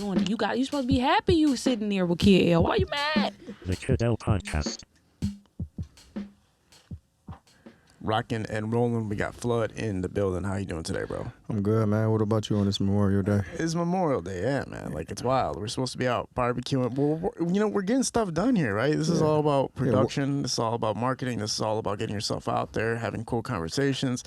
doing it. You supposed to be happy you sitting there with Kid L. Why you mad? The Kid L Podcast. Rocking and rolling. We got Flood in the building. How you doing today, bro? I'm good, man. What about you on this Memorial Day? It's Memorial Day, yeah, man. Like, it's wild. We're supposed to be out barbecuing. We're getting stuff done here, right? This is all about production. This is all about marketing. This is all about getting yourself out there, having cool conversations.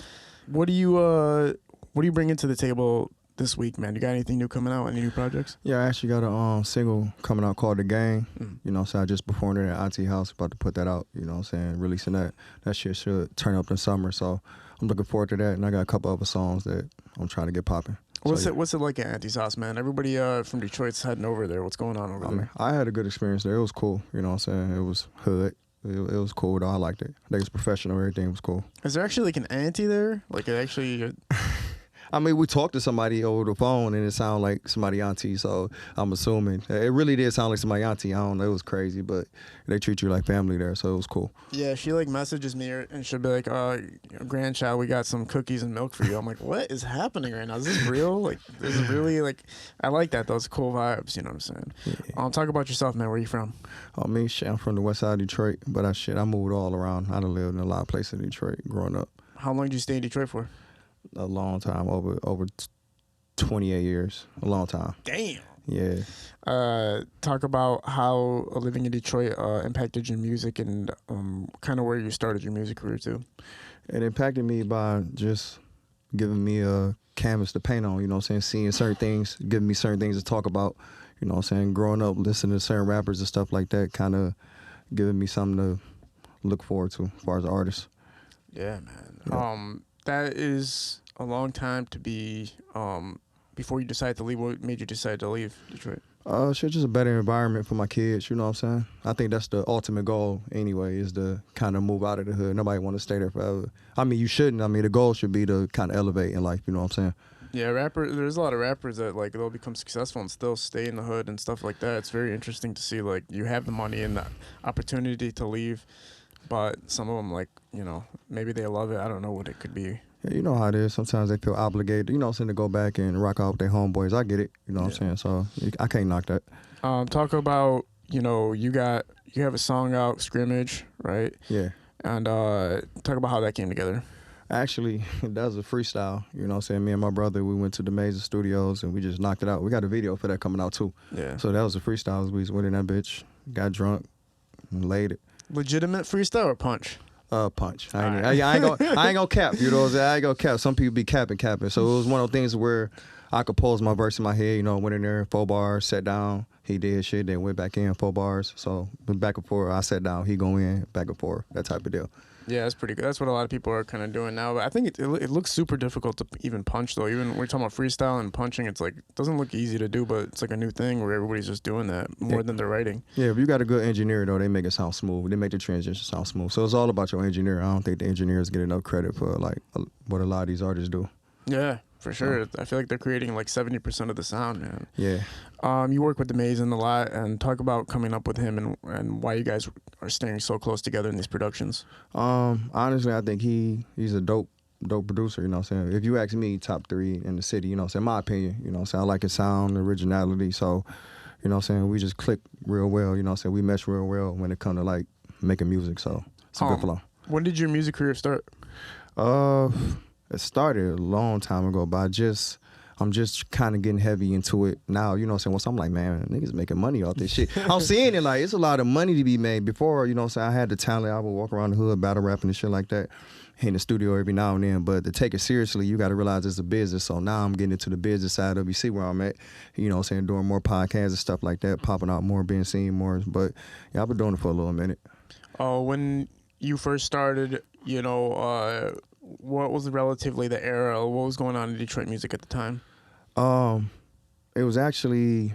What do you bringing to the table this week, man? You got anything new coming out? Any new projects? Yeah, I actually got a single coming out called The Game. You know what I'm saying? I just performed it at Auntie House, about to put that out, you know what I'm saying? Releasing that. That shit should turn up in summer, so I'm looking forward to that. And I got a couple other songs that I'm trying to get popping. What's it like at Auntie's house, man? Everybody from Detroit's heading over there. What's going on over there? I had a good experience there. It was cool, you know what I'm saying? It was hood. It was cool, though. I liked it. They was professional. Everything was cool. Is there actually like an auntie there? Like, it actually... I mean, we talked to somebody over the phone, and it sounded like somebody auntie, so I'm assuming. It really did sound like somebody auntie. I don't know. It was crazy, but they treat you like family there, so it was cool. Yeah, she, like, messages me, and she'll be like, grandchild, we got some cookies and milk for you. I'm like, what is happening right now? Is this real? Like, this is really, like, I like that. Those cool vibes, you know what I'm saying? Yeah. Talk about yourself, man. Where you from? Oh, me, shit, I'm from the west side of Detroit, but I moved all around. I done lived in a lot of places in Detroit growing up. How long did you stay in Detroit for? A long time, over 28 years, a long time. Damn. Yeah. Talk about how living in Detroit impacted your music and kind of where you started your music career too. It impacted me by just giving me a canvas to paint on, you know what I'm saying, seeing certain things, giving me certain things to talk about, you know what I'm saying, growing up listening to certain rappers and stuff like that, kind of giving me something to look forward to as far as an artist. Yeah, man. Yeah. That is a long time to be before you decide to leave. What made you decide to leave Detroit? Shit, just a better environment for my kids, you know what I'm saying? I think that's the ultimate goal anyway, is to kind of move out of the hood. Nobody want to stay there forever. I mean, you shouldn't. I mean, the goal should be to kind of elevate in life, you know what I'm saying? Yeah, there's a lot of rappers that, like, they'll become successful and still stay in the hood and stuff like that. It's very interesting to see, like, you have the money and the opportunity to leave, but some of them, like, you know, maybe they love it. I don't know what it could be. Yeah, you know how it is. Sometimes they feel obligated, you know what I'm saying, to go back and rock out with their homeboys. I get it, you know what I'm saying? So I can't knock that. Talk about, you know, you have a song out, Scrimmage, right? Yeah. And talk about how that came together. Actually, that was a freestyle, you know what I'm saying? Me and my brother, we went to the Major Studios and we just knocked it out. We got a video for that coming out too. Yeah. So that was a freestyle. We went in that bitch, got drunk, and laid it. Legitimate freestyle or punch? Punch. I ain't gonna cap, you know what I'm saying? I ain't gonna cap. Some people be capping. So it was one of those things where I composed my verse in my head, you know, went in there, 4 bars, sat down, he did shit, then went back in, 4 bars. So went back and forth, I sat down, he go in, back and forth, that type of deal. Yeah, that's pretty good. That's what a lot of people are kind of doing now. But I think it looks super difficult to even punch, though. Even when we're talking about freestyle and punching, it's like, it doesn't look easy to do, but it's like a new thing where everybody's just doing that more than they're writing. Yeah, if you got a good engineer, though, they make it sound smooth. They make the transition sound smooth. So it's all about your engineer. I don't think the engineers get enough credit for, like, what a lot of these artists do. Yeah, for sure. I feel like they're creating like 70% of the sound, man. Yeah. You work with Amazing a lot, and talk about coming up with him and why you guys are staying so close together in these productions. Honestly, I think he's a dope producer, you know what I'm saying? If you ask me, top 3 in the city, you know what I'm saying? My opinion, you know what I'm saying? I like his sound, originality, so, you know what I'm saying? We just click real well, you know what I'm saying? We mesh real well when it comes to, like, making music, so it's a good flow. When did your music career start? It started a long time ago, but I'm just kind of getting heavy into it now, you know what I'm saying? Once I'm like, man, niggas making money off this shit. I'm seeing it like, it's a lot of money to be made. Before, you know what I'm saying, I had the talent, I would walk around the hood, battle rapping and shit like that, in the studio every now and then, but to take it seriously, you got to realize it's a business, so now I'm getting into the business side of it. You see where I'm at, you know what I'm saying, doing more podcasts and stuff like that, popping out more, being seen more, but yeah, I've been doing it for a little minute. When you first started, you know, what was relatively the era? What was going on in Detroit music at the time? It was actually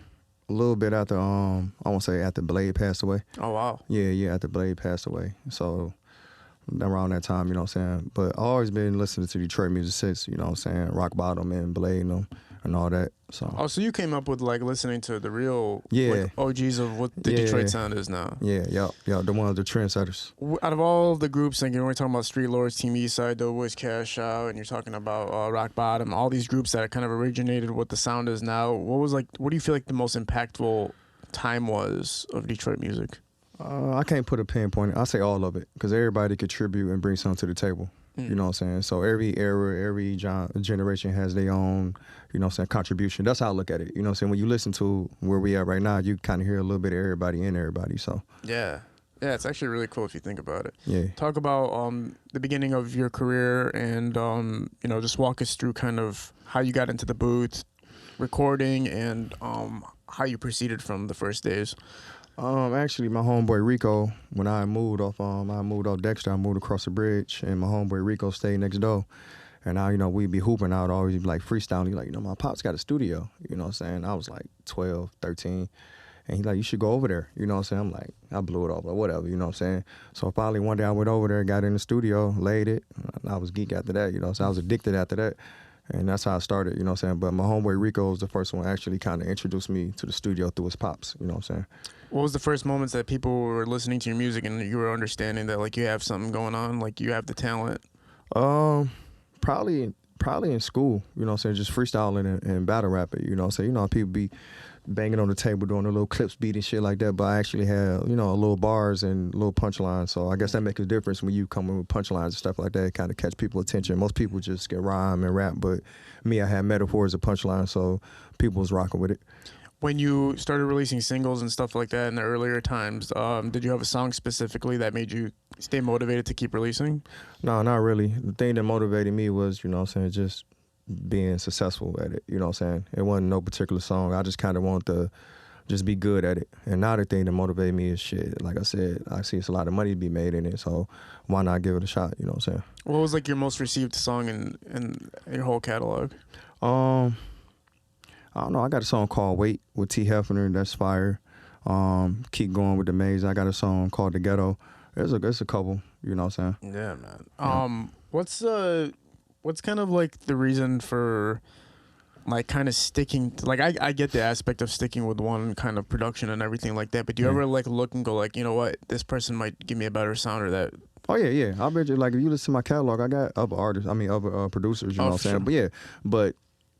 a little bit after, I won't say after Blade passed away. Oh, wow. Yeah, after Blade passed away. So around that time, you know what I'm saying? But I always been listening to Detroit music since, you know what I'm saying? Rock Bottom and Blade and them. and all that. So Oh, so you came up with like listening to the real Yeah. like, OGs of what the Yeah. Detroit sound is now. yeah, the ones, the trendsetters. Out of all the groups, like we're talking about Street Lords, Team Eastside, Doughboys, Cash Out, and you're talking about Rock Bottom, all these groups that kind of originated what the sound is now. What do you feel like the most impactful time was of Detroit music? I can't put a pinpoint. I say all of it because everybody contribute and bring something to the table. You know what I'm saying? So every era, every generation has their own, you know what I'm saying, contribution. That's how I look at it. You know what I'm saying? When you listen to where we are right now, you kind of hear a little bit of everybody in everybody. So Yeah. Yeah, it's actually really cool if you think about it. yeah. Talk about the beginning of your career and, you know, just walk us through kind of how you got into the booth, recording, and how you proceeded from the first days. Actually, my homeboy Rico, when I moved off Dexter, I moved across the bridge, and my homeboy Rico stayed next door. And now, you know, we'd be hooping out, always be like freestyling. He's like, you know, my pop's got a studio. You know what I'm saying? I was like 12, 13. And he's like, you should go over there. You know what I'm saying? I'm like, I blew it off, like, whatever, you know what I'm saying? So finally one day I went over there, got in the studio, laid it. And I was geek after that, you know what I'm saying? I was addicted after that. And that's how I started, you know what I'm saying? But my homeboy Rico was the first one actually kind of introduced me to the studio through his pops, you know what I'm saying? What was the first moments that people were listening to your music and you were understanding that like you have something going on, like you have the talent? Probably in school, you know what I'm saying, just freestyling and battle rapping, you know what I'm saying? You know how people be banging on the table doing a little clips beat and shit like that, but I actually have, you know, a little bars and little punchlines, so I guess that makes a difference when you come in with punchlines and stuff like that, kind of catch people's attention. Most people just get rhyme and rap, but me, I had metaphors and punchlines, so people was rocking with it. When you started releasing singles and stuff like that in the earlier times, did you have a song specifically that made you stay motivated to keep releasing? No, not really. The thing that motivated me was, you know what I'm saying, just being successful at it, you know what I'm saying? It wasn't no particular song. I just kind of wanted to just be good at it. And now the thing that motivated me is shit. Like I said, I see it's a lot of money to be made in it, so why not give it a shot, you know what I'm saying? What was like your most received song in your whole catalog? I don't know. I got a song called Wait with T. Hefner. That's fire. Keep Going with the Maze. I got a song called The Ghetto. There's a couple, you know what I'm saying? Yeah, man. What's kind of like the reason for like kind of sticking to, like I get the aspect of sticking with one kind of production and everything like that, but do you ever like look and go like, you know what, this person might give me a better sound or that? Oh yeah. I bet you, like, if you listen to my catalog, I got other artists, other producers, you know what I'm saying? Sure. But yeah, but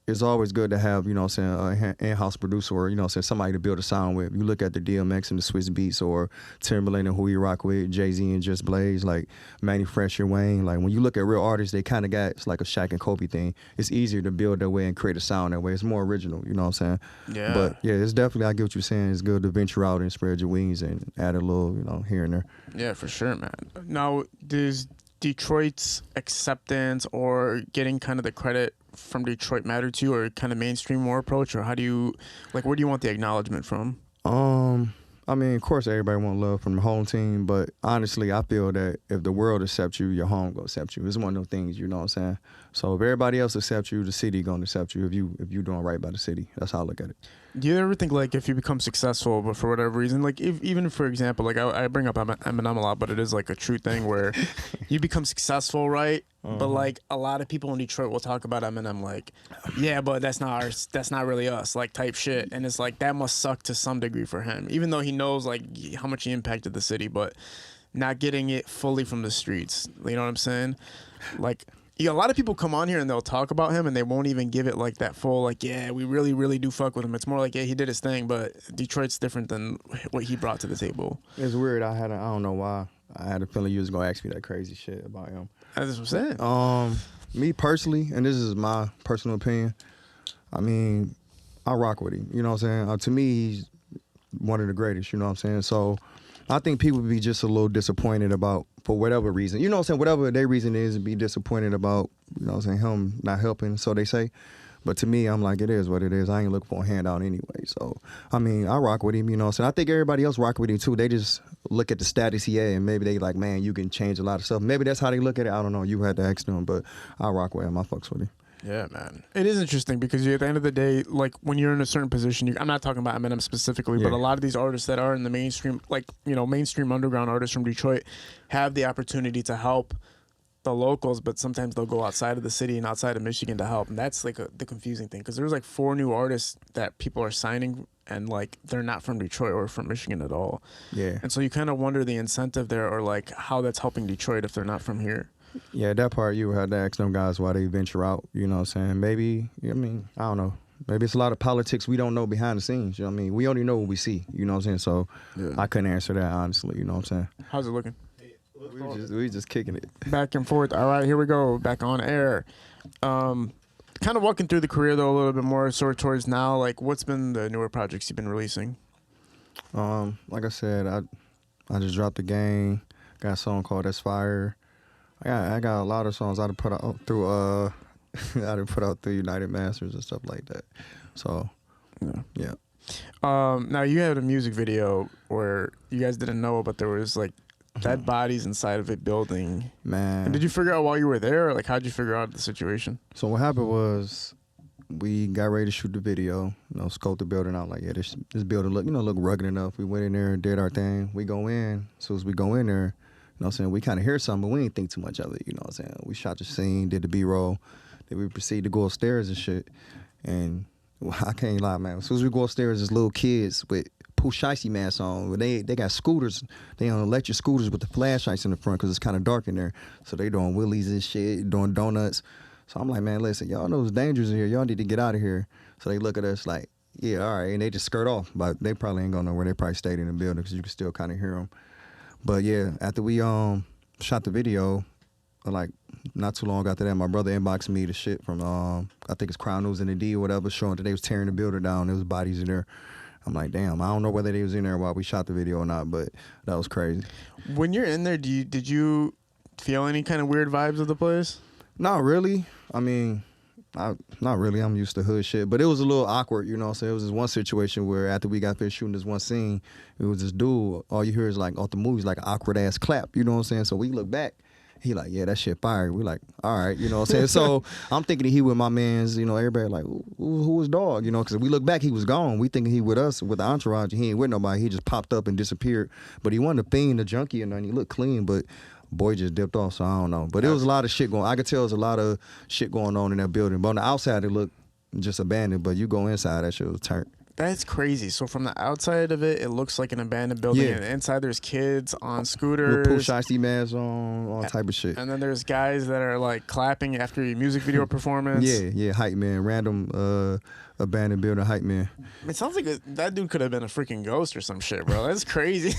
it's always good to have, you know what I'm saying, an in-house producer or, you know what I'm saying, somebody to build a sound with. You look at the DMX and the Swiss Beats or Timberland and who he rock with, Jay-Z and Just Blaze, like Manny Fresh and Wayne. Like, when you look at real artists, they kind of got, it's like a Shaq and Kobe thing. It's easier to build that way and create a sound that way. It's more original, you know what I'm saying? Yeah. But yeah, it's definitely, I get what you're saying. It's good to venture out and spread your wings and add a little, you know, here and there. Yeah, for sure, man. Now, does Detroit's acceptance or getting kind of the credit from Detroit matter to you, or kind of mainstream more approach, or how do you, like, where do you want the acknowledgement from? I mean, of course, everybody want love from the home team, but honestly, I feel that if the world accepts you, your home gonna accept you. It's one of those things, you know what I'm saying? So if everybody else accepts you, the city gonna accept you if you doing right by the city. That's how I look at it. Do you ever think, like, if you become successful, but for whatever reason, like, even for example, like, I bring up Eminem a lot, but it is, like, a true thing where you become successful, right? But, like, a lot of people in Detroit will talk about Eminem, like, yeah, but that's not really us, like, type shit. And it's like, that must suck to some degree for him, even though he knows, like, how much he impacted the city, but not getting it fully from the streets. You know what I'm saying? Like, a lot of people come on here and they'll talk about him and they won't even give it like that full, like, yeah, we really, really do fuck with him. It's more like, yeah, he did his thing, but Detroit's different than what he brought to the table. It's weird. I don't know why. I had a feeling you was gonna ask me that crazy shit about him. That's what I'm saying. Me personally, and this is my personal opinion, I mean, I rock with him. You know what I'm saying? To me, he's one of the greatest, you know what I'm saying? So I think people would be just a little disappointed about, for whatever reason, you know what I'm saying, whatever their reason is, be disappointed about, you know what I'm saying, him not helping, so they say. But to me, I'm like, it is what it is. I ain't looking for a handout anyway. So, I mean, I rock with him, you know what I'm saying? I think everybody else rock with him too. They just look at the status he had and maybe they like, man, you can change a lot of stuff. Maybe that's how they look at it. I don't know. You had to ask them, but I rock with him. I fucks with him. Yeah, man. It is interesting because at the end of the day, like, when you're in a certain position, I'm not talking about Eminem specifically, but a lot of these artists that are in the mainstream, like, you know, mainstream underground artists from Detroit have the opportunity to help the locals, but sometimes they'll go outside of the city and outside of Michigan to help, and that's like the confusing thing, because there's like 4 new artists that people are signing, and like they're not from Detroit or from Michigan at all. Yeah. And so you kind of wonder the incentive there, or like how that's helping Detroit if they're not from here. Yeah, that part you had to ask them guys why they venture out. You know what I'm saying? Maybe, I mean, I don't know. Maybe it's a lot of politics we don't know behind the scenes. You know what I mean? We only know what we see. You know what I'm saying? So I couldn't answer that honestly. You know what I'm saying? How's it looking? We just kicking it. Back and forth. All right, here we go. Back on air. Kind of walking through the career though a little bit more, sort of towards now. Like, what's been the newer projects you've been releasing? Like I said, I just dropped the game. Got a song called "That's Fire." I got a lot of songs I done put out through I done put out through United Masters and stuff like that. So yeah. Now you had a music video where you guys didn't know, but there was like dead bodies inside of a building. Man. And did you figure out while you were there, or like how'd you figure out the situation? So what happened was we got ready to shoot the video, scope the building out like, yeah, this building look rugged enough. We went in there and did our thing. We go in. As soon as we go in there, you know what I'm saying, we kind of hear something, but we didn't think too much of it, you know what I'm saying. We shot the scene, did the B-roll, then we proceeded to go upstairs and shit. And well, I can't lie, man. As soon as we go upstairs, there's little kids with Pooh Shiesty masks on. They got scooters. They on electric scooters with the flashlights in the front because it's kind of dark in there. So they doing wheelies and shit, doing donuts. So I'm like, man, listen, y'all know it's dangerous in here. Y'all need to get out of here. So they look at us like, yeah, all right. And they just skirt off. But they probably ain't going nowhere. They probably stayed in the building because you can still kind of hear them. But yeah, after we shot the video, like not too long after that, my brother inboxed me the shit from I think it's Crown News and the D or whatever, showing that they was tearing the building down. There was bodies in there. I'm like, damn, I don't know whether they was in there while we shot the video or not, but that was crazy. When you're in there, did you feel any kind of weird vibes of the place? Not really. I mean, not really. I'm used to hood shit, but it was a little awkward, you know what I'm saying? It was this one situation where after we got finished shooting this one scene, it was this dude, all you hear is like, off the movies, like an awkward ass clap, you know what I'm saying? So we look back, he like, yeah, that shit fire. We like, all right, you know what I'm saying? So I'm thinking that he with my mans, everybody like, who was dog, because we look back, he was gone. We thinking he with us, with the entourage, and he ain't with nobody. He just popped up and disappeared. But he wasn't a fiend, a junkie, and he looked clean, but boy just dipped off, so I don't know. But there was a lot of shit going on. I could tell there was a lot of shit going on in that building. But on the outside, it looked just abandoned, but you go inside, that shit was turned. That's crazy. So from the outside of it, it looks like an abandoned building. Yeah. And inside there's kids on scooters. With Pooh Shiesty masks on, all type of shit. And then there's guys that are like clapping after your music video performance. Yeah, hype man. Random abandoned building hype man. It sounds like that dude could have been a freaking ghost or some shit, bro. That's crazy.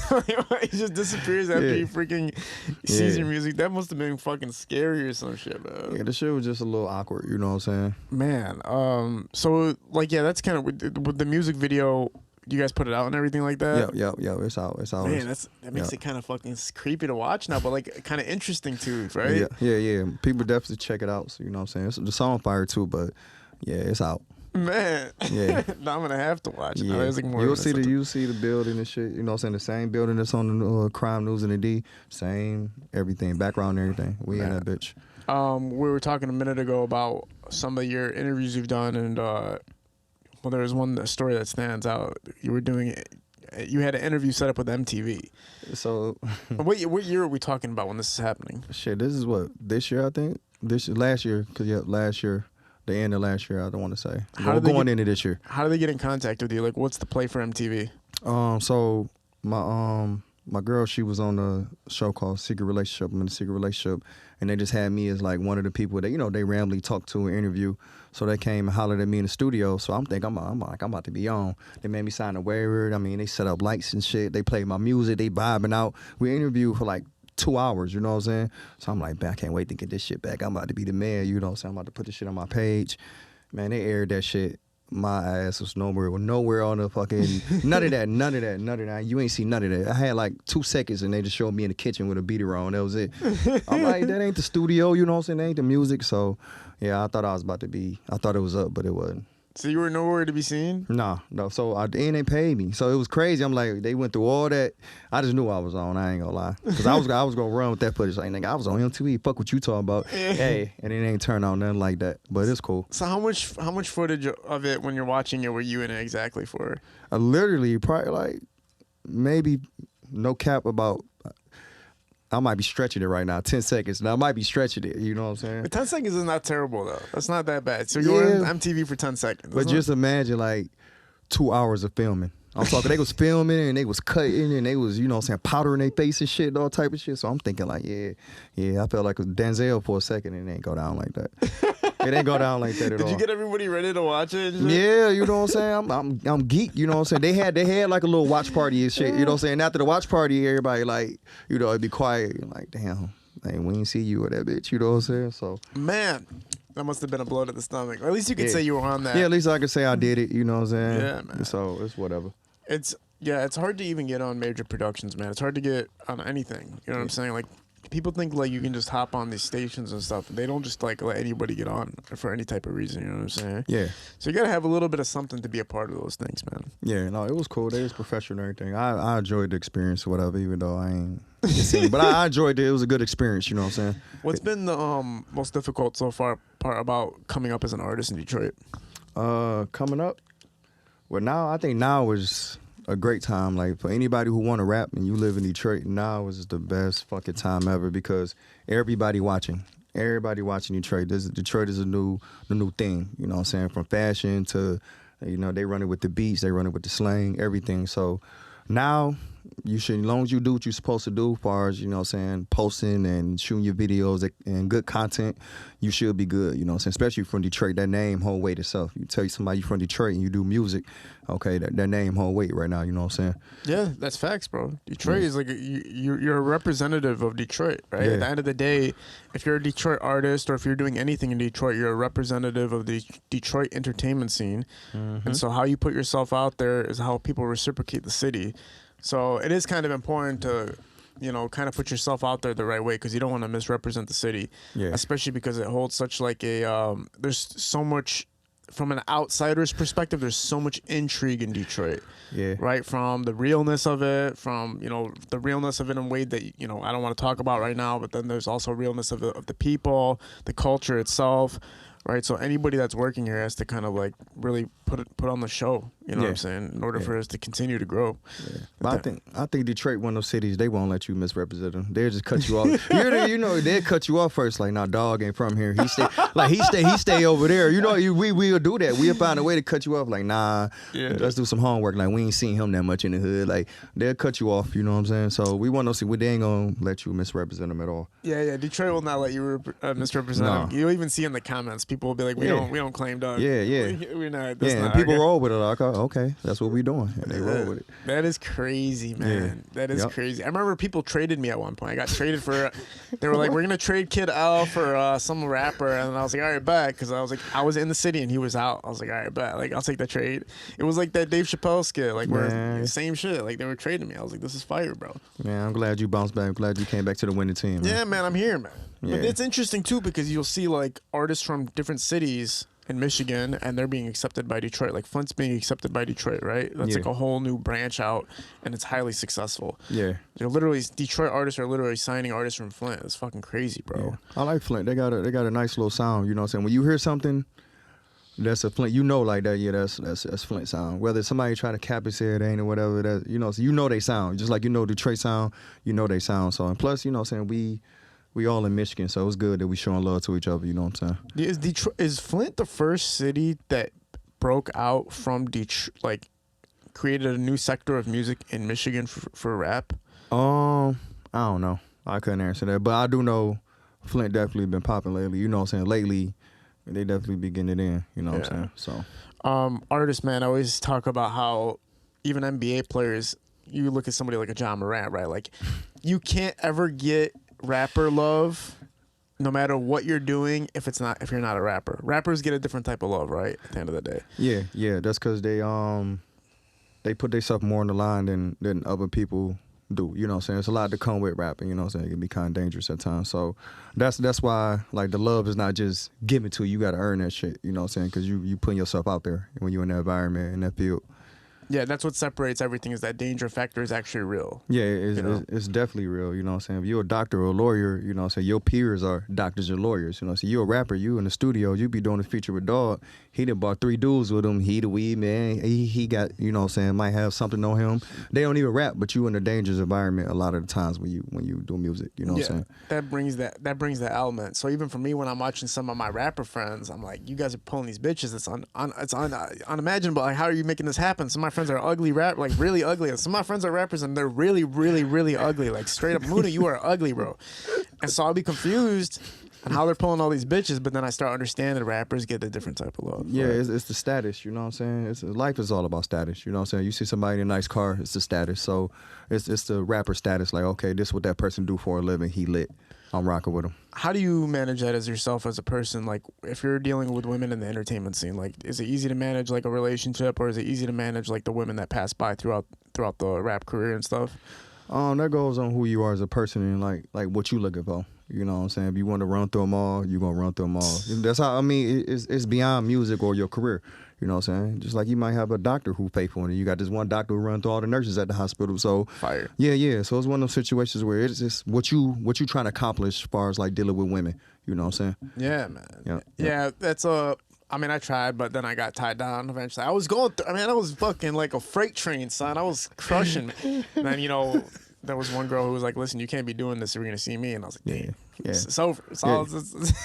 He just disappears after he freaking sees your music. That must have been fucking scary or some shit, bro. Yeah, the shit was just a little awkward, you know what I'm saying? Man, so like, yeah, that's kind of with the music video. You guys put it out and everything like that. Yeah, it's out. Man, that makes it kind of fucking creepy to watch now, but like kind of interesting too, right? Yeah. People definitely check it out. So you know what I'm saying? The song fire too, but yeah, it's out. Man, yeah, now I'm gonna have to watch it. Yeah, like you'll see the building and shit. You know what I'm saying? The same building that's on the Crime News and the D, same everything, background and everything. We in that bitch. We were talking a minute ago about some of your interviews you've done, and there was one story that stands out. You had an interview set up with MTV. So, what year are we talking about when this is happening? Shit, this is this year I think. Last year, last year. The end of last year, I don't want to say. Going into this year. How do they get in contact with you? Like, what's the play for MTV? So my girl, she was on a show called Secret Relationship. I'm in a secret relationship, and they just had me as like one of the people that they randomly talked to and interview. So they came and hollered at me in the studio. So I'm thinking I'm about to be on. They made me sign a waiver. I mean, they set up lights and shit. They played my music. They vibing out. We interviewed for like 2 hours, you know what I'm saying? So I'm like, man, I can't wait to get this shit back. I'm about to be the man, you know what I'm saying? I'm about to put this shit on my page. Man, they aired that shit. My ass was nowhere on the fucking, none of that. You ain't see none of that. I had like 2 seconds and they just showed me in the kitchen with a beater on. That was it. I'm like, that ain't the studio, you know what I'm saying? That ain't the music. So yeah, I thought it was up, but it wasn't. So you were nowhere to be seen? No. So and they paid me. So it was crazy. I'm like, they went through all that. I just knew I was on. I ain't gonna lie, because I was gonna run with that footage. Like, nigga, I was on MTV. Fuck what you talking about? Hey, and it ain't turned out nothing like that. But it's cool. So how much footage of it when you're watching it were you in it exactly for? Literally, probably like maybe no cap about I might be stretching it right now. 10 seconds. Now I might be stretching it. You know what I'm saying? But 10 seconds is not terrible though. That's not that bad. So you're on MTV for 10 seconds. But just imagine like 2 hours of filming. I'm talking, they was filming and they was cutting and they was, you know what I'm saying, powdering their face and shit, all type of shit. So I'm thinking like, yeah, I felt like Denzel for a second and it ain't go down like that. It ain't go down like that at all. Did you get everybody ready to watch it? Yeah, you know what I'm saying? I'm geek, you know what I'm saying? They had like a little watch party and shit, you know what I'm saying? After the watch party, everybody like, you know, it'd be quiet. You're like, damn, we ain't see you or that bitch, you know what I'm saying? So man, that must have been a blow to the stomach. Or at least you could say you were on that. Yeah, at least I could say I did it, you know what I'm saying? Yeah, man. So it's whatever. It's hard to even get on major productions, man. It's hard to get on anything. You know what I'm saying? Like, people think like you can just hop on these stations and stuff. They don't just like let anybody get on for any type of reason. You know what I'm saying? Yeah. So you gotta have a little bit of something to be a part of those things, man. Yeah, no, it was cool. They was professional and everything. I enjoyed the experience, or whatever, even though I ain't. But I enjoyed it. It was a good experience. You know what I'm saying? What's been the most difficult so far part about coming up as an artist in Detroit? Coming up. Well, I think now is a great time. Like for anybody who want to rap and you live in Detroit, now is the best fucking time ever because everybody watching. Everybody watching Detroit. Detroit is the new thing. You know what I'm saying? From fashion to, you know, they run it with the beats, they run it with the slang, everything. So now you should, as long as you do what you're supposed to do as far as, you know what I'm saying, posting and shooting your videos and good content, you should be good, you know what I'm saying? Especially from Detroit, that name hold weight itself. You tell somebody you're from Detroit and you do music, okay, that name hold weight right now, you know what I'm saying? Yeah, that's facts, bro. Detroit is like, you're a representative of Detroit, right? Yeah. At the end of the day, if you're a Detroit artist or if you're doing anything in Detroit, you're a representative of the Detroit entertainment scene. Mm-hmm. And so how you put yourself out there is how people reciprocate the city. So it is kind of important to, you know, kind of put yourself out there the right way because you don't want to misrepresent the city, especially because it holds such like a, there's so much, from an outsider's perspective, there's so much intrigue in Detroit, right? From the realness of it, from, you know, the realness of it in a way that, you know, I don't want to talk about right now, but then there's also realness of the people, the culture itself. Right, so anybody that's working here has to kind of like really put on the show, you know what I'm saying, in order for us to continue to grow. Yeah. But I think Detroit, one of those cities, they won't let you misrepresent them. They'll just cut you off. You know, they'll cut you off first. Like, nah, dog ain't from here. He stay over there. You know, we'll do that. We'll find a way to cut you off. Like, nah, let's do some homework. Like, we ain't seen him that much in the hood. Like, they'll cut you off. You know what I'm saying? So we want to see. They ain't gonna let you misrepresent them at all. Yeah. Detroit will not let you misrepresent them. You'll even see in the comments, people will be like, we don't claim dog. Yeah. We're not. And people roll with it. Like, okay, that's what we doing. And they roll with it. That is crazy, man. Yeah. That is crazy. I remember people traded me at one point. I got traded for. They were like, we're gonna trade Kid L for some rapper, and I was like, all right, bet, because I was like, I was in the city and he was out. I was like, all right, bet, like I'll take the trade. It was like that Dave Chappelle skit, like we're same shit. Like they were trading me. I was like, this is fire, bro. Man, I'm glad you bounced back. I'm glad you came back to the winning team. Man. Yeah, man, I'm here, man. Yeah. But it's interesting too because you'll see like artists from different cities in Michigan and they're being accepted by Detroit. Like Flint's being accepted by Detroit, right? That's like a whole new branch out and it's highly successful. Yeah. They're literally, Detroit artists are literally signing artists from Flint. It's fucking crazy, bro. Yeah. I like Flint. They got a nice little sound, you know what I'm saying? When you hear something that's a Flint, you know like that, that's Flint sound. Whether somebody try to cap it, say it ain't or whatever, that so you know they sound. Just like you know Detroit sound, you know they sound. So and plus, you know what I'm saying, we all in Michigan, so it's good that we showing love to each other, you know what I'm saying? Is Flint the first city that broke out from Detroit, like created a new sector of music in Michigan for rap? I don't know. I couldn't answer that, but I do know Flint definitely been popping lately, you know what I'm saying? Lately, they definitely be getting it in, you know what I'm saying? So, artists, man, I always talk about how even NBA players, you look at somebody like a John Morant, right? Like, you can't ever get rapper love no matter what you're doing if you're not a rapper. Rappers get a different type of love, right? At the end of the day. Yeah. That's because they put themselves more on the line than other people do. You know what I'm saying? It's a lot to come with rapping, you know what I'm saying? It can be kind of dangerous at times. So that's why like the love is not just given to you. You got to earn that shit, you know what I'm saying? Because you putting yourself out there when you're in that environment, in that field. Yeah, that's what separates everything, is that danger factor is actually real. Yeah, it's definitely real. You know what I'm saying? If you're a doctor or a lawyer, you know what I'm saying, your peers are doctors and lawyers. You know, so you're a rapper, you in the studio, you be doing a feature with Dog. He done bought 3 dudes with him. He the weed man. He got, you know what I'm saying, might have something on him. They don't even rap, but you in a dangerous environment a lot of the times when you do music. You know what I'm saying? That brings that element. So even for me, when I'm watching some of my rapper friends, I'm like, you guys are pulling these bitches. It's unimaginable. Like, how are you making this happen? Some of my friends are ugly like really ugly. And some of my friends are rappers and they're really, really, really ugly. Like straight up, Muna, you are ugly, bro. And so I'll be confused on how they're pulling all these bitches, but then I start understanding rappers get a different type of love. Yeah, right? it's the status, you know what I'm saying? Life is all about status, you know what I'm saying? You see somebody in a nice car, it's the status. So it's the rapper status, like, okay, this is what that person do for a living, he lit. I'm rocking with him. How do you manage that as yourself as a person? Like, if you're dealing with women in the entertainment scene, like, is it easy to manage like a relationship, or is it easy to manage like the women that pass by throughout the rap career and stuff? That goes on who you are as a person and like what you looking for. You know what I'm saying? If you want to run through them all, you're going to run through them all. That's how, I mean, it's beyond music or your career. You know what I'm saying? Just like you might have a doctor who pay for it. You got this one doctor who run through all the nurses at the hospital. So Fire. Yeah. So it's one of those situations where it's just what you trying to accomplish as far as like dealing with women. You know what I'm saying? Yeah, man. Yeah. Yeah, that's I mean, I tried, but then I got tied down eventually. I was going through, I was fucking like a freight train, son. I was crushing. And then, there was one girl who was like, listen, you can't be doing this, you're going to see me. And I was like, damn. Yeah. It's over.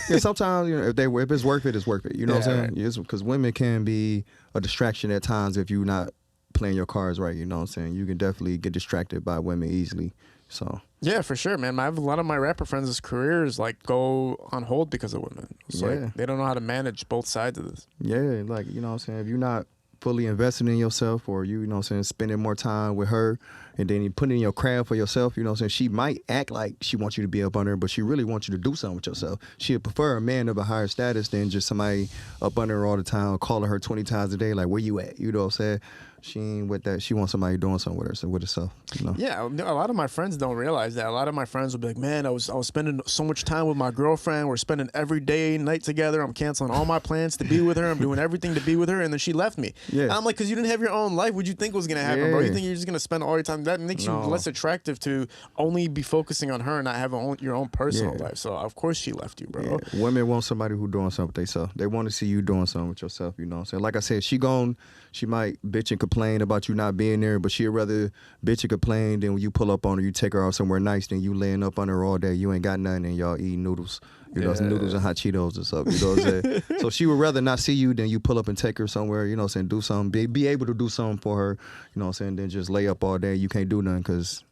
Yeah, sometimes if it's worth it, it's worth it. You know what I'm saying? Right. Because women can be a distraction at times if you're not playing your cards right. You know what I'm saying? You can definitely get distracted by women easily. So yeah, for sure, man. I have a lot of my rapper friends' careers like go on hold because of women. It's like they don't know how to manage both sides of this. Yeah, like, you know what I'm saying? If you're not fully investing in yourself, or you know what I'm saying, spending more time with her, and then you put in your craft for yourself, you know what I'm saying, she might act like she wants you to be up under her, but she really wants you to do something with yourself. She'd prefer a man of a higher status than just somebody up under her all the time, calling her 20 times a day, like, where you at? You know what I'm saying? She ain't with that. She wants somebody doing something with herself. You know? Yeah, a lot of my friends don't realize that. A lot of my friends will be like, man, I was spending so much time with my girlfriend. We're spending every day, night together. I'm canceling all my plans to be with her. I'm doing everything to be with her. And then she left me. Yeah. And I'm like, because you didn't have your own life. What'd you think was going to happen, bro? You think you're just going to spend all your time? That makes you less attractive to only be focusing on her and not having your own personal life. So, of course, she left you, bro. Yeah. Women want somebody who doing something with themselves. They want to see you doing something with yourself, you know what I'm saying? Like I said, she might bitch and complain about you not being there, but she'd rather bitch and complain than when you pull up on her, you take her out somewhere nice, then you laying up on her all day, you ain't got nothing, and y'all eating noodles. You know, some noodles and hot Cheetos or something. You know what I'm saying? So she would rather not see you than you pull up and take her somewhere, you know what I'm saying, do something, be able to do something for her, you know what I'm saying, then just lay up all day, you can't do nothing because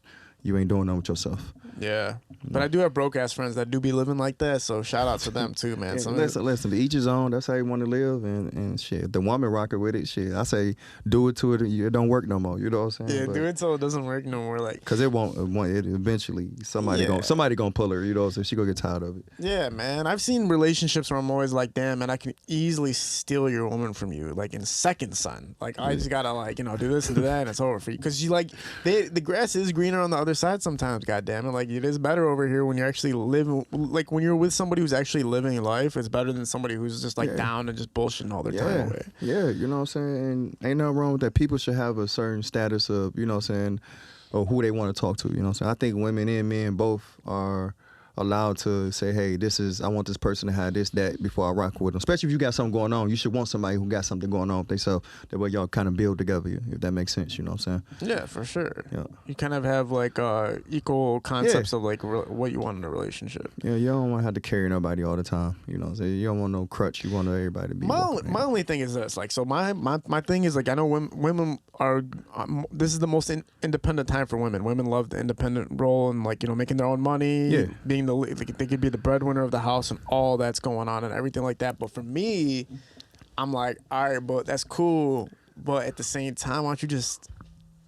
you ain't doing nothing with yourself. Yeah. But I do have broke ass friends that do be living like that, so shout out to them too, man. Listen, to each his own. That's how you want to live, and shit. The woman rocker with it, shit. I say do it to it. It don't work no more. You know what I'm saying? Yeah, do it so it doesn't work no more. Like, cause it won't. It eventually somebody gonna pull her. You know what I'm saying? She gonna get tired of it. Yeah, man. I've seen relationships where I'm always like, damn, man, I can easily steal your woman from you, like in seconds, son. Like I just gotta do this and do that, and it's over for you. Cause you the grass is greener on the other side sometimes. God damn it, like it is better over here when you're actually living, like when you're with somebody who's actually living life. It's better than somebody who's just like down and just bullshitting all their time away. Yeah, you know what I'm saying? And ain't nothing wrong with that. People should have a certain status of, you know what I'm saying, or who they want to talk to, you know what I'm saying? I think women and men both are allowed to say, hey, I want this person to have this, that before I rock with them. Especially if you got something going on. You should want somebody who got something going on with themselves. That way y'all kind of build together, if that makes sense, you know what I'm saying? Yeah, for sure. Yeah. You kind of have like equal concepts of like what you want in a relationship. Yeah, you don't want to have to carry nobody all the time, you know what I'm saying? You don't want no crutch. You want everybody to be my only thing is this, like, so my thing is like, I know women are, this is the most independent time for women. Women love the independent role and like, making their own money, being they could be the breadwinner of the house and all that's going on and everything like that. But for me, I'm like, all right, but that's cool. But at the same time, why don't you just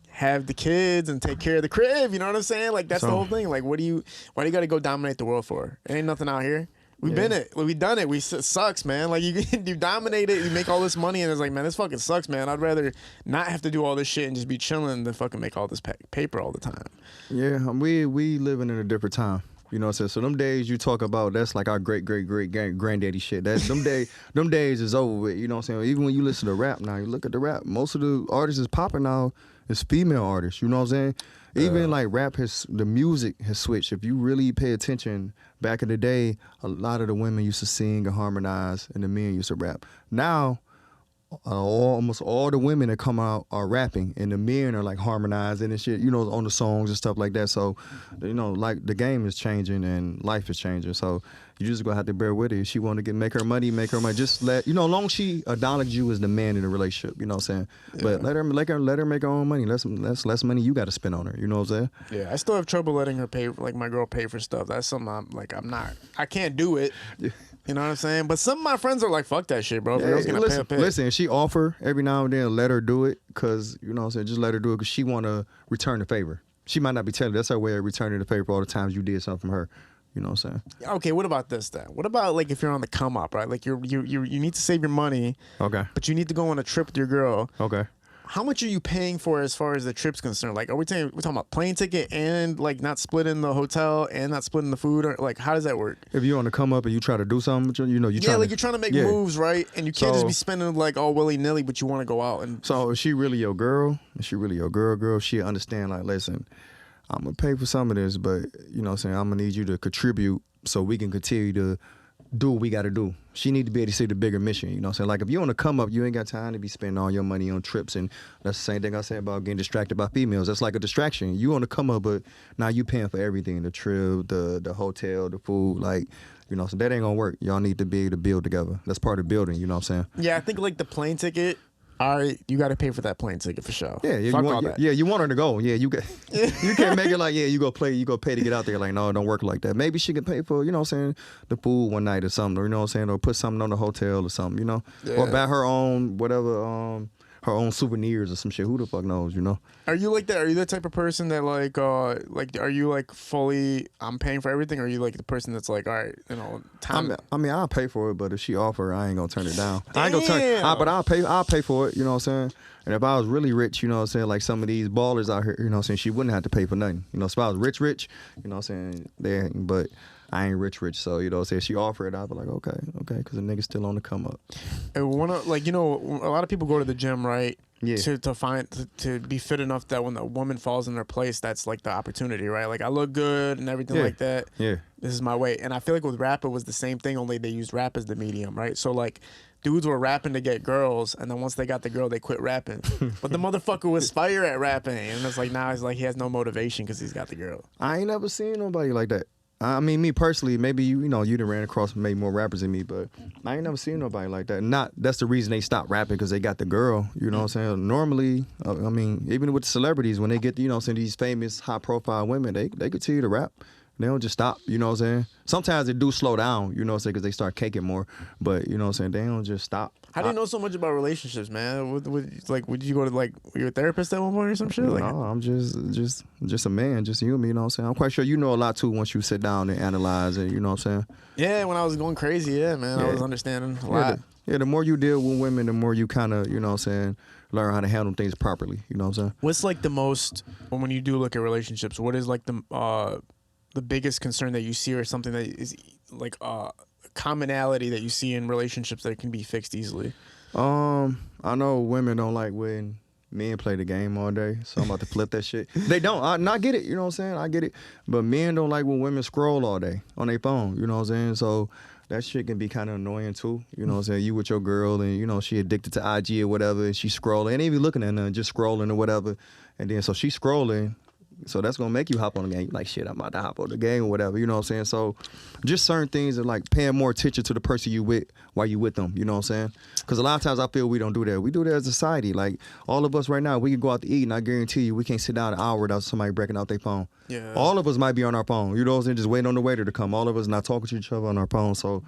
have the kids and take care of the crib? You know what I'm saying? Like, that's the whole thing. Like, why do you got to go dominate the world for? There ain't nothing out here. We've been it. We've done it. It sucks, man. Like, you dominate it, you make all this money, and it's like, man, this fucking sucks, man. I'd rather not have to do all this shit and just be chilling than fucking make all this paper all the time. Yeah, we living in a different time. You know what I'm saying? So them days you talk about, that's like our great granddaddy shit. That's them days is over with. You know what I'm saying? Even when you listen to rap now, you look at the rap. Most of the artists is popping now is female artists. You know what I'm saying? Even like rap the music has switched. If you really pay attention, back in the day, a lot of the women used to sing and harmonize, and the men used to rap. Now, almost all the women that come out are rapping, and the men are like harmonizing and shit, you know, on the songs and stuff like that. So, you know, like the game is changing and life is changing. So you just gonna have to bear with it. If she want to make her money. Just let, you know, as long as she acknowledge you as the man in the relationship, you know what I'm saying? Yeah. But let her make her own money. That's less money you got to spend on her. You know what I'm saying? Yeah, I still have trouble letting her pay, like my girl pay for stuff. That's something I can't do it. You know what I'm saying? But some of my friends are like, fuck that shit, bro. If girl's gonna pay. Listen, if she offer every now and then, let her do it, because, you know what I'm saying, just let her do it because she want to return the favor. She might not be telling you. That's her way of returning the favor for all the times you did something for her. You know what I'm saying? Okay, what about this then? What about like if you're on the come up, right? Like you need to save your money. Okay. But you need to go on a trip with your girl. Okay. How much are you paying for as far as the trip's concerned? Like, we're talking about plane ticket and like not splitting the hotel and not splitting the food, or like how does that work? If you want to come up and you try to do something, you know, you're trying to make moves, right? And you can't just be spending like all willy nilly, but you want to go out and. So if she really your girl, she understand like, listen, I'm gonna pay for some of this, but you know what I'm saying, I'm gonna need you to contribute so we can continue to do what we got to do. She need to be able to see the bigger mission, you know what I'm saying? Like, if you want to come up, you ain't got time to be spending all your money on trips, and that's the same thing I say about getting distracted by females. That's like a distraction. You want to come up, but now you paying for everything, the trip, the hotel, the food, like, you know, so that ain't gonna work. Y'all need to be able to build together. That's part of building, you know what I'm saying? Yeah, I think like the plane ticket, all right, you got to pay for that plane ticket for sure. Yeah, you want her to go. Yeah, you can't make it like, yeah, you go pay to get out there. Like, no, it don't work like that. Maybe she can pay for, you know what I'm saying, the food one night or something, or, you know what I'm saying, or put something on the hotel or something, you know, or buy her own whatever, her own souvenirs or some shit. Who the fuck knows, you know? Are you like that? Are you the type of person that like are you like fully, I'm paying for everything? Or are you like the person that's like, all right, you know, time? I mean, I'll pay for it, but if she offer, I ain't gonna turn it down. Damn. I ain't gonna turn, but I'll pay for it, you know what I'm saying? And if I was really rich, you know what I'm saying, like some of these ballers out here, you know what I'm saying, she wouldn't have to pay for nothing. You know, if I was rich, you know what I'm saying, but I ain't rich, so, you know what I'm saying, she offered it, I'd be like, okay, because the nigga's still on the come up. And like, you know, a lot of people go to the gym, right? Yeah. To be fit enough that when the woman falls in their place, that's like the opportunity, right? Like, I look good and everything like that. Yeah. This is my way. And I feel like with rap, it was the same thing, only they used rap as the medium, right? So like, dudes were rapping to get girls, and then once they got the girl, they quit rapping. But the motherfucker was fire at rapping, and it's like now he's like, he has no motivation because he's got the girl. I ain't never seen nobody like that. I mean, me personally, maybe you done ran across maybe more rappers than me, but I ain't never seen nobody like that. That's the reason they stopped rapping, because they got the girl, you know what I'm saying? Normally, I mean, even with celebrities, when they get, you know what I'm saying, these famous high-profile women, they continue to rap. They don't just stop, you know what I'm saying? Sometimes they do slow down, you know what I'm saying, because they start caking more, but, you know what I'm saying, they don't just stop. How do you know so much about relationships, man? Would you go to, like, were you a therapist at one point or some shit? Like, no, I'm just a man, just human, you know what I'm saying? I'm quite sure you know a lot, too, once you sit down and analyze it, you know what I'm saying? Yeah, when I was going crazy, yeah, man, I was understanding a lot. The more you deal with women, the more you kind of, you know what I'm saying, learn how to handle things properly, you know what I'm saying? What's, like, the most, when you do look at relationships, what is, like, the biggest concern that you see, or something that is like a commonality that you see in relationships that can be fixed easily? I know women don't like when men play the game all day, so I'm about to flip that shit. They don't. I get it, you know what I'm saying? I get it. But men don't like when women scroll all day on their phone, you know what I'm saying? So that shit can be kind of annoying too, you know what I'm saying? You with your girl and, you know, she addicted to IG or whatever, and she scrolling, ain't even looking at nothing, just scrolling or whatever. And then so she's scrolling, so that's going to make you hop on the game. You're like, shit, I'm about to hop on the game or whatever, you know what I'm saying? So just certain things are like paying more attention to the person you with while you with them, you know what I'm saying? Because a lot of times I feel we don't do that. We do that as a society. Like, all of us right now, we can go out to eat, and I guarantee you we can't sit down an hour without somebody breaking out their phone. Yeah. All of us might be on our phone, you know what I'm saying? Just waiting on the waiter to come. All of us not talking to each other on our phone. So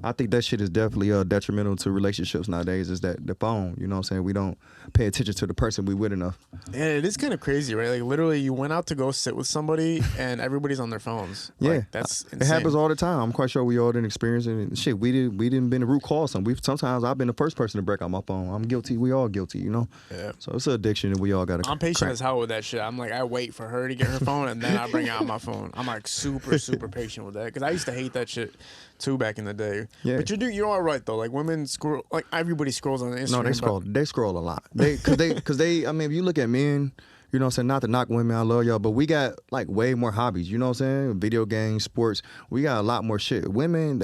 I think that shit is definitely detrimental to relationships nowadays. Is that the phone? You know what I'm saying? We don't pay attention to the person we with enough. Yeah, it is kind of crazy, right? Like literally, you went out to go sit with somebody, and everybody's on their phones. Yeah, Like, that's insane. It happens all the time. I'm quite sure we all didn't experience it. And shit, we didn't been the root cause. Sometimes I've been the first person to break out my phone. I'm guilty. We all guilty, you know. Yeah. So it's an addiction, and we all got to. I'm patient as hell with that shit. I'm like, I wait for her to get her phone, and then I bring out my phone. I'm like super patient with that because I used to hate that shit too back in the day. Yeah. But you're all right though. Like women scroll, like everybody scrolls on Instagram. No, they scroll a lot. Because I mean, if you look at men, you know what I'm saying, not to knock women, I love y'all, but we got like way more hobbies, you know what I'm saying? Video games, sports, we got a lot more shit. Women,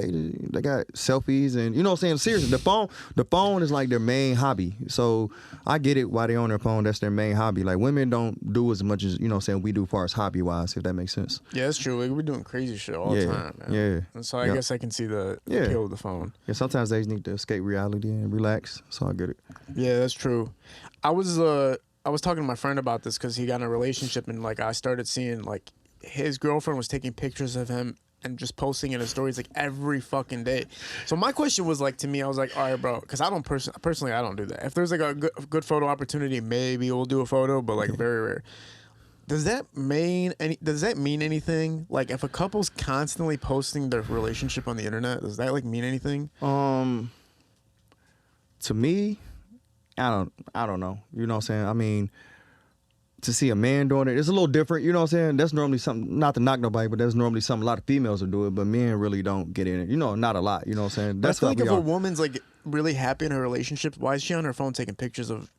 they got selfies and, you know what I'm saying? Seriously, the phone is like their main hobby. So I get it why they on their phone, that's their main hobby. Like women don't do as much as, you know what I'm saying, we do as far as hobby-wise, if that makes sense. Yeah, that's true. Like, we're doing crazy shit all the time, man. Yeah. And so I guess I can see the appeal of the phone. Yeah, sometimes they just need to escape reality and relax, so I get it. Yeah, that's true. I was talking to my friend about this because he got in a relationship and like I started seeing like his girlfriend was taking pictures of him and just posting in his stories like every fucking day. So my question was like to me, I was like, all right, bro, because I don't personally I don't do that. If there's like a good photo opportunity, maybe we'll do a photo, but like very rare. Does that mean anything? Like if a couple's constantly posting their relationship on the internet, does that like mean anything? To me, I don't know. You know what I'm saying? I mean, to see a man doing it, it's a little different. You know what I'm saying? That's normally something, not to knock nobody, but that's normally something a lot of females will do it, but men really don't get in it. You know, not a lot. You know what I'm saying? That's I feel like if a woman's like really happy in her relationship, why is she on her phone taking pictures of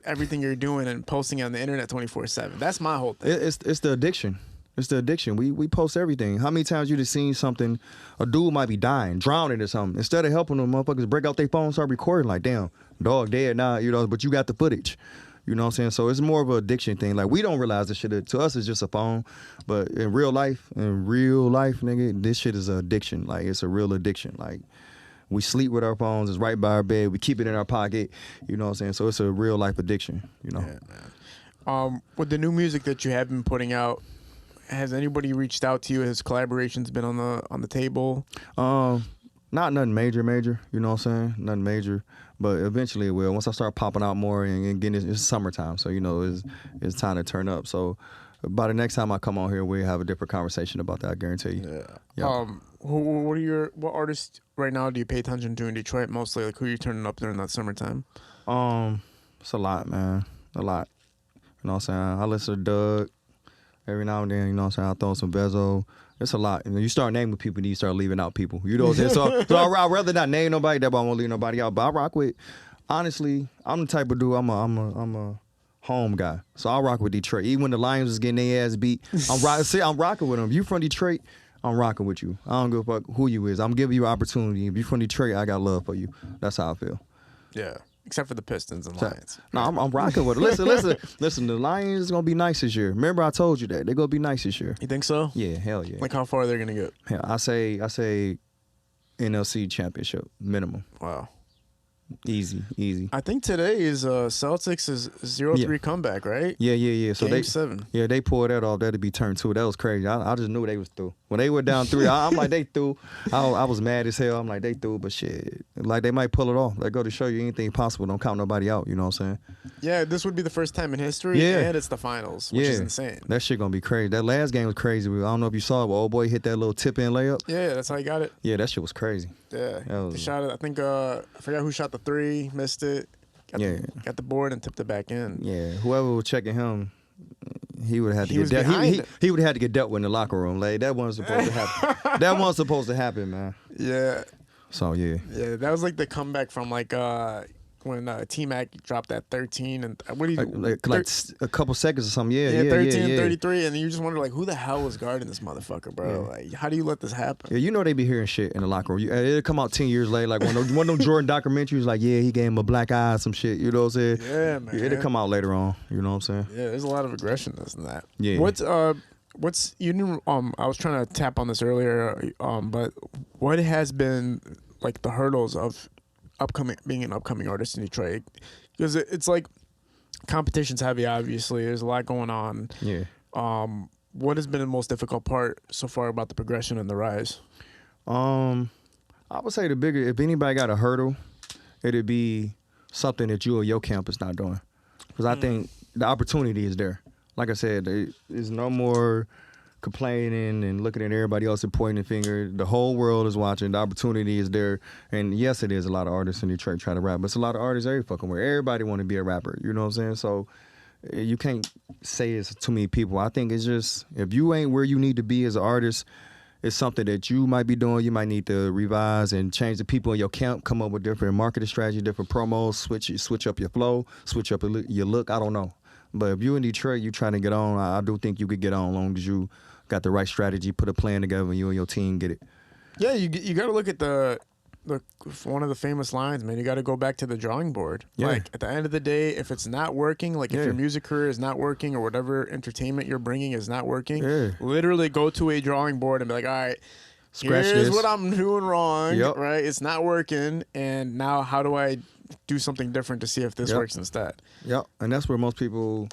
everything you're doing and posting it on the internet 24/7? That's my whole thing. It's the addiction. It's the addiction. We post everything. How many times you just seen something, a dude might be dying, drowning or something. Instead of helping them motherfuckers break out their phone, start recording like, damn, dog dead now, you know, but you got the footage. You know what I'm saying? So it's more of an addiction thing. Like we don't realize this shit. To us, it's just a phone. But in real life, nigga, this shit is an addiction. Like it's a real addiction. Like we sleep with our phones. It's right by our bed. We keep it in our pocket. You know what I'm saying? So it's a real life addiction, you know? Yeah, man. With the new music that you have been putting out, has anybody reached out to you? Has collaborations been on the table? Not nothing major. You know what I'm saying? Nothing major, but eventually it will. Once I start popping out more and getting it's summertime, so you know it's time to turn up. So by the next time I come on here, we'll have a different conversation about that. I guarantee you. Yeah. What artists right now do you pay attention to in Detroit mostly? Like who are you turning up during that summertime? It's a lot, man. A lot. You know what I'm saying? I listen to Doug. Every now and then, you know what I'm saying, I throw some Bezo. It's a lot. And you start naming people, then you start leaving out people. You know what I'm saying? So I'd rather not name nobody, that I won't leave nobody out. But I rock with, honestly, I'm the type of dude, I'm a home guy. So I rock with Detroit. Even when the Lions was getting their ass beat, I'm rocking with them. If you from Detroit, I'm rocking with you. I don't give a fuck who you is. I'm giving you an opportunity. If you from Detroit, I got love for you. That's how I feel. Yeah. Except for the Pistons and Lions. No, I'm rocking with it. Listen. The Lions is gonna be nice this year. Remember, I told you that they're gonna be nice this year. You think so? Yeah, hell yeah. Like how far are they gonna get? Hell, I say NLC championship minimum. Wow. Easy. I think today is Celtics is 0-3 comeback, right? Yeah. So Game 7. Yeah, they pulled that off. That'd be turn 2. That was crazy. I just knew they was through. When they were down 3, I'm like, they through. I was mad as hell. I'm like, they through, but shit. Like, they might pull it off. They go to show you anything possible. Don't count nobody out, you know what I'm saying? Yeah, this would be the first time in history, and it's the finals, which is insane. That shit gonna be crazy. That last game was crazy. I don't know if you saw it, but old boy hit that little tip-in layup. Yeah, that's how he got it. Yeah, that shit was crazy. Yeah, they shot it. I think, I forgot who shot the 3, missed it. Got the board and tipped it back in. Yeah, whoever was checking him, he would have had to get dealt. He would have had to get dealt with in the locker room. Like that wasn't supposed to happen. That wasn't supposed to happen, man. Yeah. So yeah. Yeah, that was like the comeback from like when T-Mac dropped that 13 and what do you like a couple seconds or something. Yeah, 13 and 33, and you just wonder like who the hell was guarding this motherfucker, bro? Yeah. Like how do you let this happen? Yeah, you know they be hearing shit in the locker room. It'll come out 10 years later, like one of them Jordan documentaries, like he gave him a black eye, some shit. You know what I'm saying? Yeah, man. It'll come out later on. You know what I'm saying? Yeah, there's a lot of aggression in that. Yeah. What's you knew? I was trying to tap on this earlier, but what has been like the hurdles of being an upcoming artist in Detroit? Because it's like competition's heavy, obviously. There's a lot going on. Yeah. What has been the most difficult part so far about the progression and the rise? I I would say the bigger, if anybody got a hurdle, it'd be something that you or your campus not doing. Because I think the opportunity is there. Like I said, there's no more complaining and looking at everybody else and pointing the finger. The whole world is watching. The opportunity is there. And yes, it is a lot of artists in Detroit trying to rap, but it's a lot of artists every fucking where. Everybody want to be a rapper. You know what I'm saying? So you can't say it's too many people. I think it's just, if you ain't where you need to be as an artist, it's something that you might be doing. You might need to revise and change the people in your camp, come up with different marketing strategy, different promos, switch up your flow, switch up your look. I don't know. But if you in Detroit, you trying to get on, I do think you could get on as long as you got the right strategy, put a plan together, and you and your team get it. Yeah, you got to look at the one of the famous lines, man. You got to go back to the drawing board. Yeah. Like at the end of the day, if it's not working, like if your music career is not working or whatever entertainment you're bringing is not working, literally go to a drawing board and be like, all right, here's this. what I'm doing wrong, Yep. right? It's not working, and now how do I do something different to see if this works instead? Yep, and that's where most people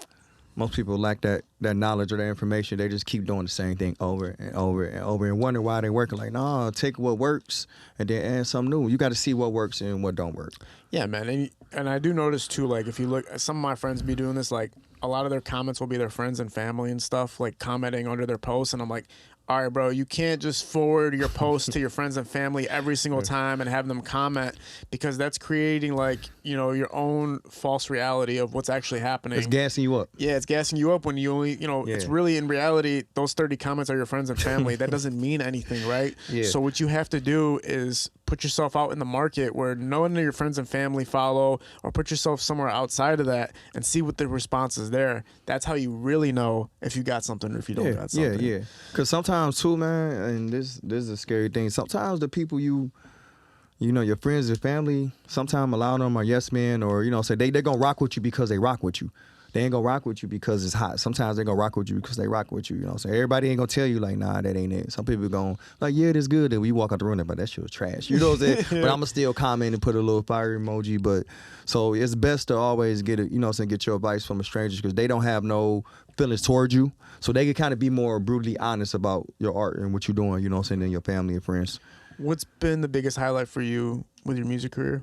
lack that knowledge or that information. They just keep doing the same thing over and over and over and wonder why they working. Like, no, take what works and then add something new. You got to see what works and what don't work. Yeah, man, and I do notice too, like if you look, some of my friends be doing this, like a lot of their comments will be their friends and family and stuff, like commenting under their posts, and I'm like, all right, bro, you can't just forward your post to your friends and family every single time and have them comment, because that's creating like, you know, your own false reality of what's actually happening. It's gassing you up. Yeah, it's gassing you up when you only, you know, it's really in reality, those 30 comments are your friends and family. That doesn't mean anything, right? Yeah. So what you have to do is put yourself out in the market where none of your friends and family follow, or put yourself somewhere outside of that and see what the response is there. That's how you really know if you got something or if you don't got something. Yeah. Because sometimes too, man, and this is a scary thing. Sometimes the people you know, your friends and family, sometimes a lot of them are yes men, or, you know, say they're going to rock with you because they rock with you. They ain't going to rock with you because it's hot. Sometimes they're going to rock with you because they rock with you. You know what I'm saying? Everybody ain't going to tell you, like, nah, that ain't it. Some people going, like, yeah, it is good. And we walk out the room, but that shit was trash. You know what I'm saying? But I'm going to still comment and put a little fire emoji. But so it's best to always get it, you know what I'm saying, get your advice from a stranger, because they don't have no feelings towards you. So they can kind of be more brutally honest about your art and what you're doing, you know what I'm saying, than your family and friends. What's been the biggest highlight for you with your music career?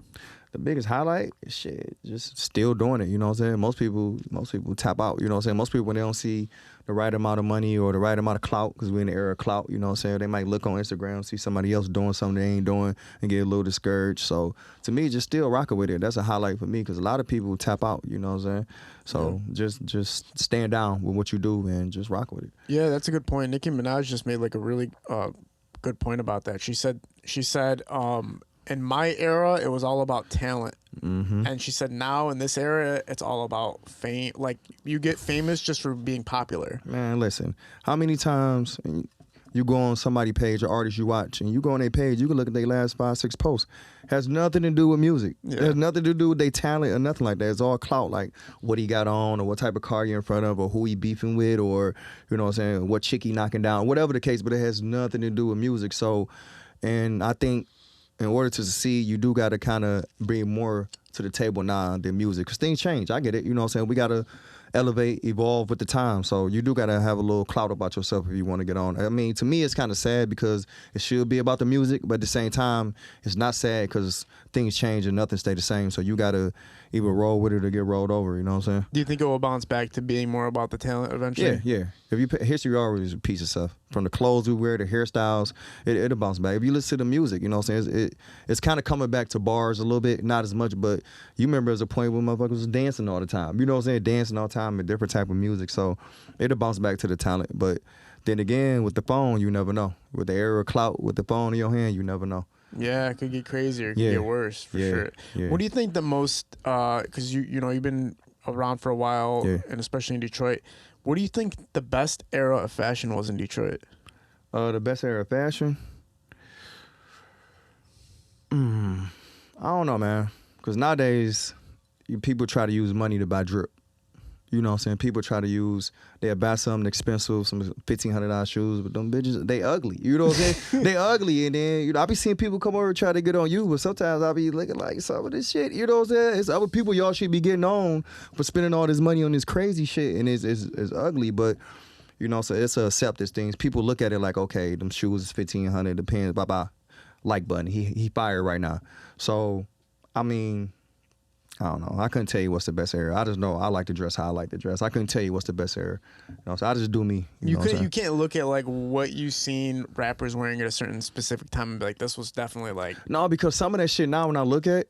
The biggest highlight, shit, just still doing it, you know what I'm saying? Most people tap out, you know what I'm saying? Most people, when they don't see the right amount of money or the right amount of clout, because we're in the era of clout, you know what I'm saying? They might look on Instagram, see somebody else doing something they ain't doing, and get a little discouraged. So to me, just still rocking with it. That's a highlight for me, because a lot of people tap out, you know what I'm saying? So just stand down with what you do and just rock with it. Yeah, that's a good point. Nicki Minaj just made like a really good point about that. She said, in my era, it was all about talent. Mm-hmm. And she said now in this era, it's all about fame. Like, you get famous just for being popular. Man, listen, how many times you go on somebody's page or artist you watch, and you go on their page, you can look at their last 5-6 posts. Has nothing to do with music. Yeah. It has nothing to do with their talent or nothing like that. It's all clout, like what he got on, or what type of car you're in front of, or who he beefing with, or, you know what I'm saying, what chick he knocking down, whatever the case, but it has nothing to do with music. So, and I think in order to succeed, you do got to kind of bring more to the table now than music, because things change. I get it. You know what I'm saying? We got to elevate, evolve with the time. So you do got to have a little clout about yourself if you want to get on. I mean, to me, it's kind of sad because it should be about the music, but at the same time, it's not sad because things change and nothing stay the same. So you got to either roll with it or get rolled over. You know what I'm saying? Do you think it will bounce back to being more about the talent eventually? Yeah. If you history always repeats itself. From the clothes we wear, the hairstyles, it'll bounce back. If you listen to the music, you know what I'm saying? It's kind of coming back to bars a little bit, not as much, but you remember there's a point where motherfuckers was dancing all the time. You know what I'm saying? Dancing all the time and different type of music. So it'll bounce back to the talent. But then again, with the phone, you never know. With the era of clout, with the phone in your hand, you never know. Yeah, it could get crazier. It could get worse, for sure. Yeah. What do you think the most, because you know, you've been around for a while, and especially in Detroit, what do you think the best era of fashion was in Detroit? The best era of fashion? I don't know, man. Because nowadays, people try to use money to buy drip. You know what I'm saying? People try to they'll buy something expensive, some $1,500 shoes, but them bitches, they ugly. You know what I'm saying? They ugly. And then, you know, I be seeing people come over and try to get on you, but sometimes I be looking like some of this shit. You know what I'm saying? It's other people y'all should be getting on for spending all this money on this crazy shit, and it's ugly, but, you know, so it's a acceptance things. People look at it like, okay, them shoes is $1,500, depends, bye-bye. like button. He fired right now. So, I mean, I don't know. I couldn't tell you what's the best era. I just know I like to dress how I like to dress. I couldn't tell you what's the best era. You know, so I just do me. You can't look at like what you seen rappers wearing at a certain specific time and be like, this was definitely like. No, because some of that shit now when I look at,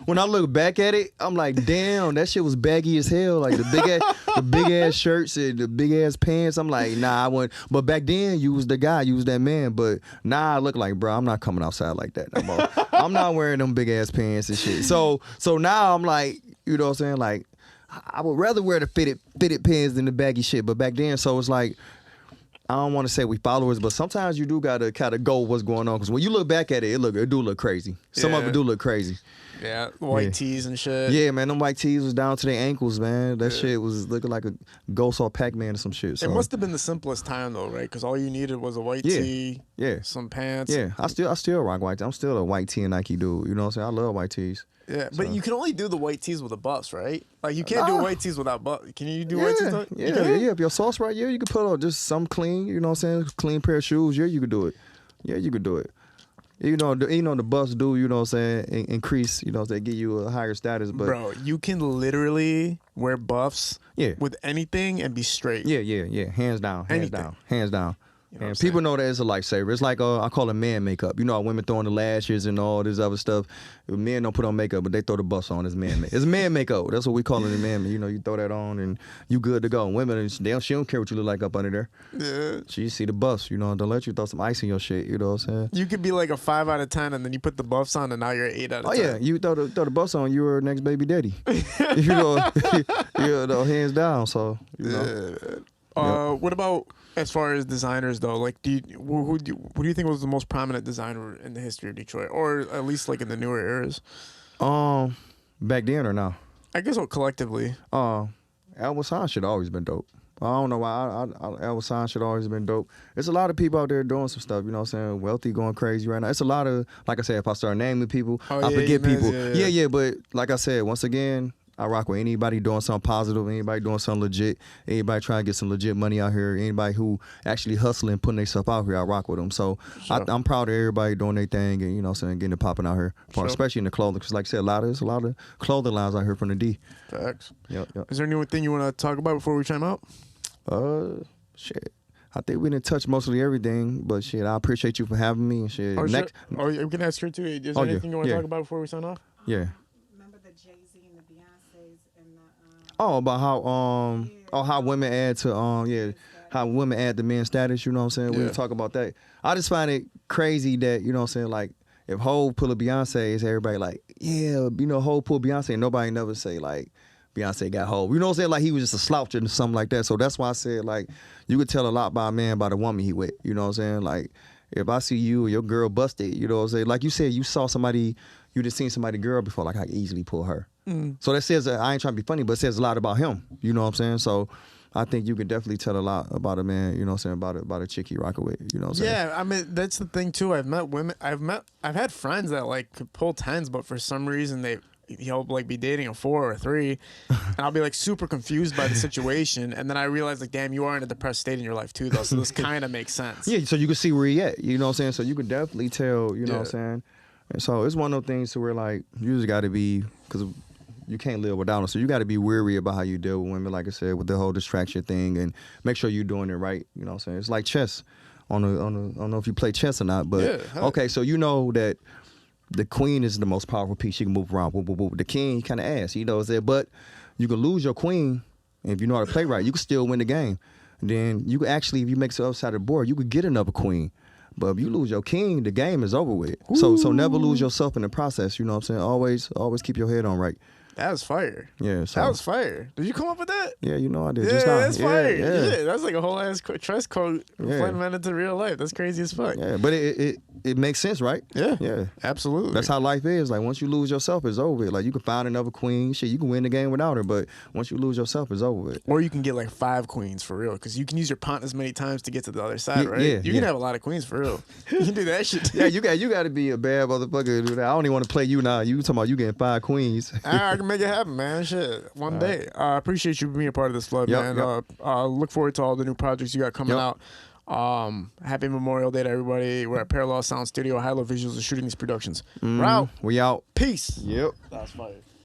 when I look back at it, I'm like, damn, that shit was baggy as hell. Like the big ass shirts and the big ass pants. I'm like, nah, I wouldn't. But back then, you was the guy, you was that man. But now I look like, bro, I'm not coming outside like that no more. I'm not wearing them big ass pants and shit. So now I'm like, you know what I'm saying? Like, I would rather wear the fitted pants than the baggy shit. But back then, so it's like, I don't want to say we followers, but sometimes you do gotta kind of go what's going on. Because when you look back at it, it do look crazy. Some of it do look crazy. Yeah, white tees and shit. Yeah, man, them white tees was down to their ankles, man. That shit was looking like a Ghost or Pac-Man or some shit. So. It must have been the simplest time though, right? Because all you needed was a white tee, some pants. Yeah, I still rock white tees. I'm still a white tee and Nike dude. You know what I'm saying? I love white tees. Yeah, but you can only do the white tees with the buffs, right? Like you can't do white tees without buffs. Can you do white tees? Yeah. If your sauce right, you can put on just some clean. You know what I'm saying? Clean pair of shoes. Yeah, you could do it. Yeah, you could do it. You know the buffs do, you know what I'm saying, increase, you know, they give you a higher status. But bro, you can literally wear buffs with anything and be straight. Yeah. Hands down. You know And people know that it's a lifesaver. It's like I call it man makeup. You know how women throw on the lashes and all this other stuff. Men don't put on makeup, but they throw the buffs on. It's man makeup. It's man makeup. That's what we call it in man. You know, you throw that on and you good to go. Women, she don't care what you look like up under there. Yeah. She see the buffs. You know, don't let you throw some ice in your shit. You know what I'm saying? You could be like a 5 out of 10, and then you put the buffs on, and now you're an 8 out of 10. Oh yeah, you throw the buffs on, you're next baby daddy. you know, hands down. So you know. What about as far as designers though? Like, what do you think was the most prominent designer in the history of Detroit, or at least like in the newer eras? Back then or now? I guess collectively. Elvis Sign should always been dope. I don't know why Elvis Sign should always been dope. There's a lot of people out there doing some stuff, you know what I'm saying? Wealthy going crazy right now. It's a lot of, like I said, if I start naming people, I forget people. Yeah, but like I said, once again, I rock with anybody doing something positive, anybody doing something legit, anybody trying to get some legit money out here, anybody who actually hustling, putting themselves out here, I rock with them. So sure. I'm proud of everybody doing their thing and, you know what I'm saying, getting it popping out here, especially in the clothing. Because like I said, there's a lot of clothing lines out here from the D. Facts. Yep. Is there anything you want to talk about before we chime out? Shit. I think we didn't touch mostly everything, but shit, I appreciate you for having me and shit. We can ask her too. Is there anything you want to talk about before we sign off? Yeah. Remember the Jay-Z and the Beyonces and the about how women add to how women add the men's status, you know what I'm saying? We talk about that. I just find it crazy that, you know what I'm saying, like if Hov pull a Beyonce, is everybody like, yeah, you know, Hov pull Beyonce, and nobody never say like Beyonce got Hov. You know what I'm saying? Like he was just a slouch or something like that. So that's why I said like you could tell a lot by a man by the woman he with. You know what I'm saying? Like if I see you or your girl busted, you know what I'm saying? Like you said, you saw somebody, you just seen somebody girl before, like I could easily pull her. So that says, I ain't trying to be funny, but it says a lot about him. You know what I'm saying? So I think you can definitely tell a lot about a man, you know what I'm saying, about a chick he rocking with, you know what I'm saying? Yeah, I mean, that's the thing too. I've met women, I've had friends that like could pull 10s, but for some reason he'll like be dating a 4 or a 3, and I'll be like super confused by the situation, and then I realize like, damn, you are in a depressed state in your life too, though. So this kind of makes sense. Yeah, so you can see where he at, you know what I'm saying? So you can definitely tell, you know what I'm saying? And so it's one of those things to where like you just got to be, because you can't live without them. So you got to be weary about how you deal with women, like I said, with the whole distraction thing, and make sure you're doing it right. You know what I'm saying? It's like chess. I don't know if you play chess or not, but okay, so you know that the queen is the most powerful piece. She can move around. The king, he kind of ass. He knows that, but you can lose your queen, and if you know how to play right, you can still win the game. And then you can actually, if you make it upside the board, you could get another queen. But if you lose your king, the game is over with. So never lose yourself in the process. You know what I'm saying? Always keep your head on right. That was fire. Yeah, so. That was fire. Did you come up with that? Yeah, you know I did. Yeah, just now. That's fire. Yeah, that's like a whole ass trust code implemented into real life. That's crazy as fuck. Yeah, but it makes sense, right? Yeah, absolutely. That's how life is. Like once you lose yourself, it's over with. Like you can find another queen, shit, you can win the game without her. But once you lose yourself, it's over with. Or you can get like 5 queens for real, because you can use your pawn as many times to get to the other side, right? Yeah, you can have a lot of queens for real. You can do that shit. Yeah, you got to be a bad motherfucker to do that. I don't even want to play you now. You talking about you getting 5 queens? I can make it happen, man. Shit, one day. I appreciate you being a part of this, Flood, man. Look forward to all the new projects you got coming out. Happy Memorial Day to everybody. We're at Parallel Sound Studio. High Low Visuals are shooting these productions. Mm, We're out. We out. Peace. Yep. That's fire.